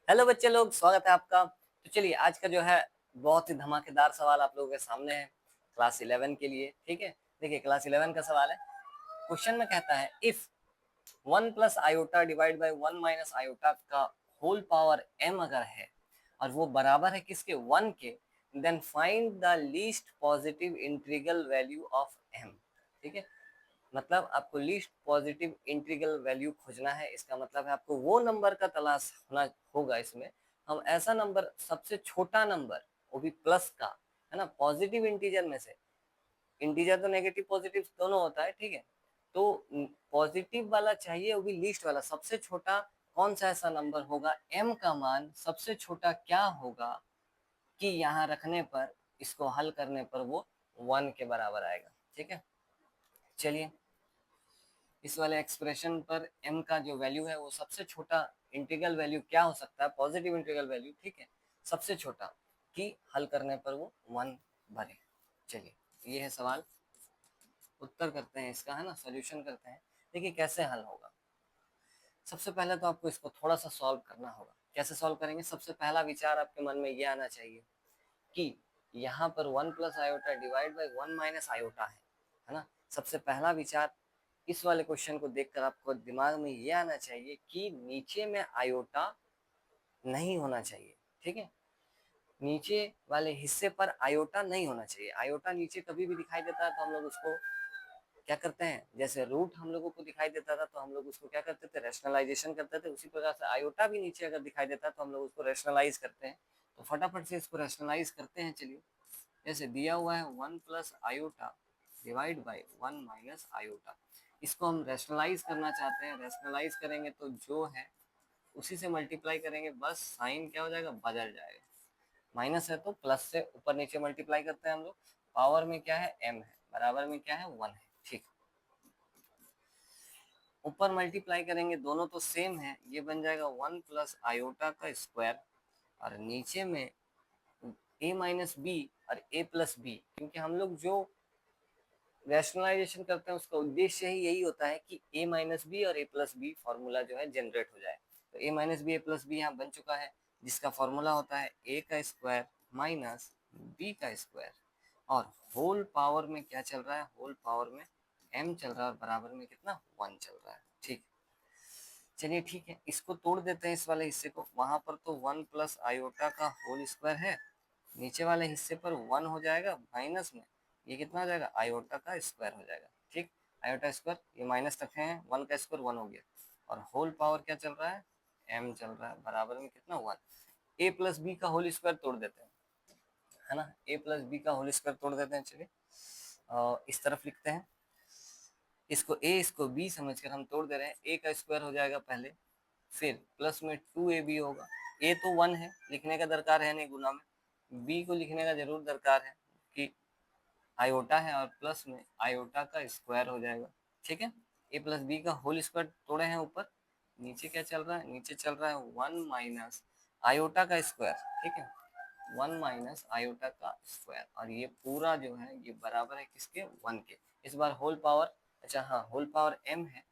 Hello बच्चे लोग, स्वागत है आपका। तो चलिए आज का जो है बहुत ही धमाकेदार सवाल आप लोगों के सामने है क्लास 11 के लिए। ठीक है, देखिए क्लास 11 का सवाल है। क्वेश्चन में कहता है if 1 plus iota divide by 1 minus iota का होल पावर m अगर है और वो बराबर है किसके 1 के, then find the least positive integral value of m। ठीक है, मतलब आपको लीस्ट पॉजिटिव इंटीग्रल वैल्यू खोजना है। इसका मतलब है आपको वो नंबर का तलाश होना होगा। इसमें हम ऐसा नंबर, सबसे छोटा नंबर, वो भी प्लस का, है ना, पॉजिटिव इंटीजर में से। इंटीजर तो नेगेटिव पॉजिटिव दोनों होता है, ठीक है, तो पॉजिटिव वाला चाहिए, वो भी लीस्ट वाला। सबसे छोटा कौन सा ऐसा नंबर होगा, m का मान सबसे छोटा क्या होगा कि यहाँ रखने पर, इसको हल करने पर वो 1 के बराबर आएगा। ठीक है, चलिए इस वाले एक्सप्रेशन पर m का जो वैल्यू है वो सबसे छोटा इंटीग्रल वैल्यू क्या हो सकता है, पॉजिटिव इंटीग्रल वैल्यू। ठीक है, सबसे छोटा कि हल करने पर वो 1 बने। चलिए ये है सवाल, उत्तर करते हैं इसका, है ना, सॉल्यूशन करते हैं। देखिए कैसे हल होगा। सबसे पहले तो आपको इसको थोड़ा सा सॉल्व करना होगा। कैसे सॉल्व करेंगे, सबसे पहला विचार आपके मन में ये आना चाहिए कि यहाँ पर 1 plus iota divide by 1 minus iota है ना। सबसे पहला विचार इस वाले क्वेश्चन को देखकर आपको दिमाग में ये आना चाहिए कि नीचे में आयोटा नहीं होना चाहिए। ठीक है, नीचे वाले हिस्से पर आयोटा नहीं होना चाहिए। आयोटा नीचे कभी भी दिखाई देता है तो हम लोग उसको क्या करते हैं, जैसे रूट हम लोगों को दिखाई देता था तो हम लोग उसको क्या करते थे, रेशनलाइजेशन करते थे। उसी प्रकार से आयोटा भी नीचे अगर दिखाई देता है तो हम लोग उसको रेशनलाइज करते हैं। तो फटाफट से इसको रेशनलाइज करते हैं। चलिए, जैसे दिया हुआ है 1 plus iota divide by 1 minus iota, इसको हम रेशनलाइज करना चाहते हैं। रेशनलाइज करेंगे तो जो है उसी से मल्टीप्लाई करेंगे, बस साइन क्या हो जाएगा, बदल जाएगा। माइनस है तो प्लस से ऊपर नीचे मल्टीप्लाई करते हैं हम लोग। पावर में क्या है, m है, बराबर में क्या है, 1 है। ठीक, ऊपर मल्टीप्लाई करेंगे, दोनों तो सेम है, ये बन जाएगा 1 प्लस आयोटा का स्क्वायर, और नीचे में a माइनस बी और a प्लस बी, क्योंकि हम लोग जो रैशनलाइजेशन करते हैं उसका उद्देश्य ही यही होता है कि a माइनस बी और a प्लस बी फॉर्मूला जो है जनरेट हो जाए। तो a minus B a plus B यहाँ बन चुका है, जिसका फॉर्मूला होता है a का स्क्वायर माइनस b का स्क्वायर, और होल पावर में क्या चल रहा है, होल पावर में m चल रहा है, और बराबर में कितना, 1 चल रहा है। ठीक, चलिए ठीक है, इसको तोड़ देते हैं इस वाले हिस्से को। वहां पर तो 1 प्लस आयोटा का होल स्क्वायर है, नीचे वाले हिस्से पर 1 हो जाएगा, माइनस में ये कितना हो जाएगा, आयोटा का स्क्वायर हो जाएगा। ठीक, आयोटा स्क्वायर, ये माइनस रखे हैं, 1 का स्क्वायर 1 हो गया, और होल पावर क्या चल रहा है, m चल रहा है, बराबर में कितना, 1। a प्लस बी का होल स्क्वायर तोड़ देते हैं, है ना, a प्लस बी का होल स्क्वायर तोड़ देते हैं। चलिए इस तरफ लिखते हैं, इसको a इसको b समझकर हम तोड़ दे रहे हैं। a का स्क्वायर हो जाएगा पहले, फिर प्लस में 2ab होगा। a तो 1 है, लिखने का दरकार है नहीं गुना में, b को लिखने का जरूर दरकार है कि आयोटा है, और प्लस में आयोटा का स्क्वायर हो जाएगा। ठीक है, a प्लस बी का होल स्क्वायर तोड़े हैं ऊपर, नीचे क्या चल रहा है, नीचे चल रहा है 1 माइनस आयोटा का स्क्वायर। ठीक है, 1 माइनस आयोटा का स्क्वायर, और ये पूरा जो है ये बराबर है किसके, 1 के। इस बार होल पावर, अच्छा हाँ, होल पावर m है,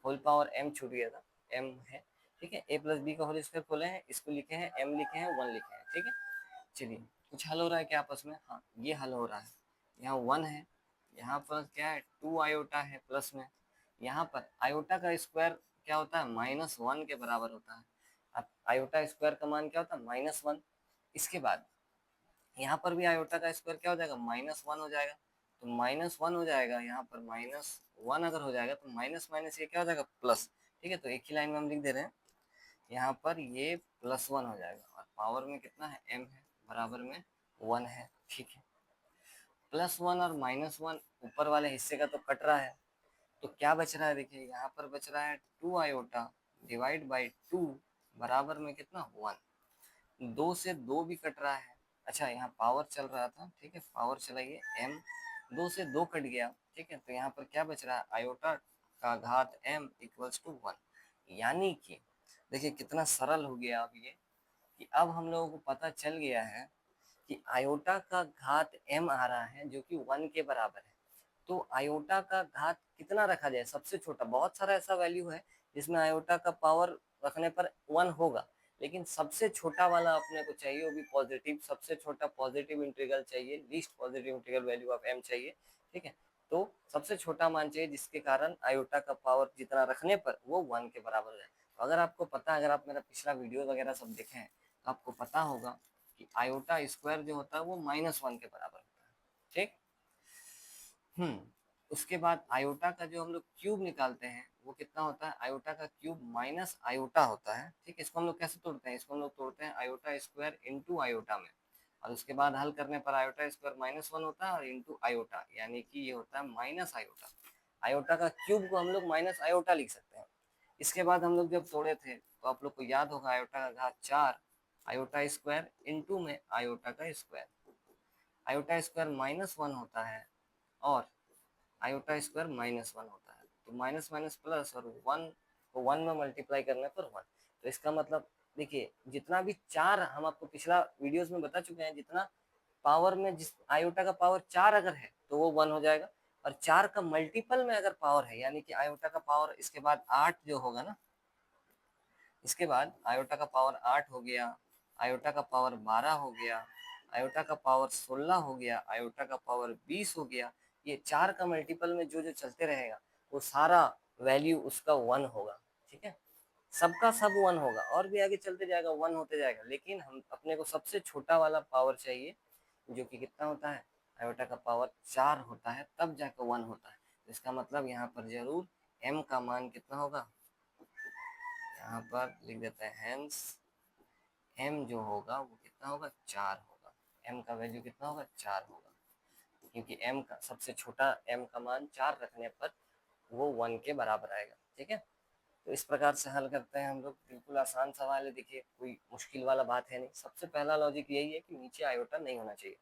होल पावर m छूट गया था, m है। ठीक है, a प्लस बी का होल स्क्वायर खोले हैं, इसको लिखे हैं, m लिखे हैं, 1 लिखे हैं। ठीक है, चलिए कुछ हल हो रहा है क्या आपस में, हाँ ये हल हो रहा है। यहाँ 1 है, यहाँ पर क्या है, 2 आयोटा है प्लस में, यहाँ पर आयोटा का स्क्वायर क्या होता है, -1 के बराबर होता है। अब आयोटा स्क्वायर का मान क्या होता है, -1। इसके बाद यहाँ पर भी आयोटा का स्क्वायर क्या हो जाएगा, -1 हो जाएगा। तो -1 हो जाएगा, यहाँ पर -1 अगर हो जाएगा तो माइनस माइनस ये क्या हो जाएगा, प्लस। ठीक है, तो एक ही लाइन में हम लिख दे रहे हैं, यहाँ पर ये +1 हो जाएगा, और पावर में कितना है, m है, बराबर में 1 है। ठीक है, +1 और -1 ऊपर वाले हिस्से का तो कट रहा है, तो क्या बच रहा है, देखिए यहाँ पर बच रहा है 2 आयोटा डिवाइड बाई 2 बराबर में कितना, 1। 2 से 2 भी कट रहा है, अच्छा यहाँ पावर चल रहा था, ठीक है, पावर चलाइए, m 2 से 2 कट गया। ठीक है, तो यहाँ पर क्या बच रहा है, आयोटा का घात m इक्वल्स टू 1। यानी कि देखिए कितना सरल हो गया अब ये, कि अब हम लोगों को पता चल गया है कि आयोटा का घात m आ रहा है जो कि 1 के बराबर है। तो आयोटा का घात कितना रखा जाए, सबसे छोटा, बहुत सारा ऐसा वैल्यू है जिसमें आयोटा का पावर रखने पर 1 होगा, लेकिन सबसे छोटा वाला अपने को चाहिए, वो भी पॉजिटिव, सबसे छोटा पॉजिटिव इंटीग्रल चाहिए, least positive integral value of m चाहिए, ठीक है। तो सबसे छोटा मान चाहिए जिसके कारण आयोटा का पावर जितना रखने पर वो 1 के बराबर हो जाए। तो अगर आपको पता, अगर आप मेरा पिछला वीडियो वगैरह सब देखे हैं तो आपको पता होगा कि आयोटा स्क्वायर जो होता है वो -1 के बराबर होता है, ठीक। उसके बाद आयोटा का जो हम लोग क्यूब निकालते हैं वो कितना होता है, आयोटा का क्यूब माइनस आयोटा होता है, ठीक है। इसको हम लोग कैसे तोड़ते हैं, इसको हम लोग तोड़ते हैं आयोटा स्क्वायर इंटू आयोटा में, और उसके बाद हल करने पर आयोटा स्क्वायर -1 होता है और इंटू आयोटा, यानी कि ये होता है माइनस आयोटा। आयोटा का क्यूब को हम लोग माइनस आयोटा लिख सकते हैं। इसके बाद हम लोग जब तोड़े थे तो आप लोग को याद होगा आयोटा का घात 4 आयोटा स्क्वायर इंटू में आयोटा का स्क्वायर, आयोटा स्क्वायर -1 होता है और आयोटा स्क्वायर -1 होता है, तो माइनस माइनस प्लस और 1 को 1 में मल्टीप्लाई करने पर 1। तो इसका मतलब देखिए, जितना भी 4 हम आपको पिछला वीडियोस में बता चुके हैं, जितना पावर में जिस आयोटा का पावर 4 अगर है तो वो 1 हो जाएगा, और 4 का मल्टीपल में अगर पावर है, यानी कि आयोटा का पावर इसके बाद 8 जो होगा ना, इसके बाद आयोटा का पावर 8 हो गया, आयोटा का पावर 12 हो गया, आयोटा का पावर 16 हो गया, आयोटा का पावर 20 हो गया। ये 4 का मल्टीपल में जो जो चलते रहेगा वो सारा वैल्यू उसका 1 होगा, ठीक है। सबका सब 1 होगा, और भी आगे चलते जाएगा 1 होते जाएगा, लेकिन हम अपने को सबसे छोटा वाला पावर चाहिए जो कि कितना होता है, आयोटा का पावर 4 होता है, तब जाकर 1 होता है। तो इसका मतलब यहाँ पर जरूर m का मान कितना होगा, यहाँ पर लिख देते हैं हेंस m जो होगा वो कितना होगा, 4 होगा। m का वैल्यू कितना होगा, 4 होगा, क्योंकि m का सबसे छोटा m का मान 4 रखने पर वो 1 के बराबर आएगा, ठीक है। तो इस प्रकार से हल करते हैं हम लोग, बिल्कुल आसान सवाल है, देखिए कोई मुश्किल वाला बात है नहीं। सबसे पहला लॉजिक यही है कि नीचे आयोटा नहीं होना चाहिए,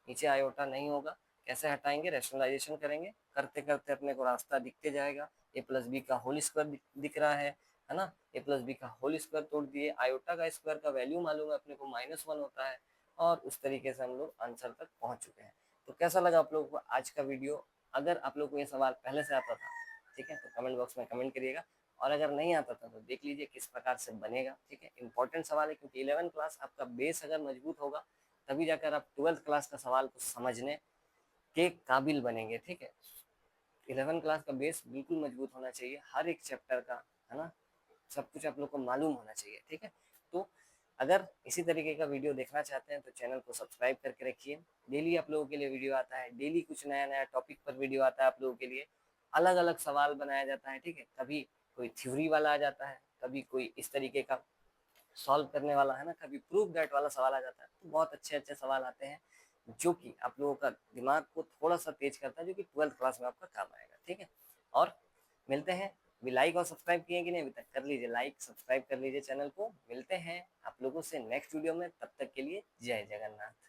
नीचे आयोटा नहीं होगा, कैसे हटाएंगे, रैशनलाइजेशन करेंगे, करते करते अपने को रास्ता दिखते जाएगा। ए प्लस बी का होल स्क्वायर दिख रहा है ना, ए प्लस बी का होल स्क्वायर तोड़ दिए, आयोटा का स्क्वायर का वैल्यू मालूम है अपने को -1 होता है, और उस तरीके से हम लोग आंसर तक पहुंच चुके हैं। तो कैसा लगा आप लोगों को आज का वीडियो, अगर आप लोग को ये सवाल पहले से आता था, ठीक है, तो कमेंट बॉक्स में कमेंट करिएगा, और अगर नहीं आता था तो देख लीजिए किस प्रकार से बनेगा, ठीक है। इंपॉर्टेंट सवाल है, क्योंकि 11 क्लास आपका बेस अगर मजबूत होगा तभी जाकर आप 12th क्लास का सवाल को समझने के काबिल बनेंगे, ठीक है। 11 क्लास का बेस बिल्कुल मजबूत होना चाहिए, हर एक चैप्टर का, है ना, सब कुछ आप लोग को मालूम होना चाहिए, ठीक है। तो अगर इसी तरीके का वीडियो देखना चाहते हैं तो चैनल को सब्सक्राइब करके रखिए, डेली आप लोगों के लिए वीडियो आता है, डेली कुछ नया नया टॉपिक पर वीडियो आता है आप लोगों के लिए, अलग अलग सवाल बनाया जाता है, ठीक है। कभी कोई थ्योरी वाला आ जाता है, कभी कोई इस तरीके का सॉल्व करने वाला, है ना, कभी प्रूफ दैट वाला सवाल आ जाता है, तो बहुत अच्छे अच्छे सवाल आते हैं जो कि आप लोगों का दिमाग को थोड़ा सा तेज करता है, जो कि 12th क्लास में आपका काम आएगा, ठीक है। और मिलते हैं, भी लाइक और सब्सक्राइब किए कि नहीं अभी तक, कर लीजिए लाइक सब्सक्राइब कर लीजिए चैनल को। मिलते हैं आप लोगों से नेक्स्ट वीडियो में, तब तक के लिए जय जगन्नाथ।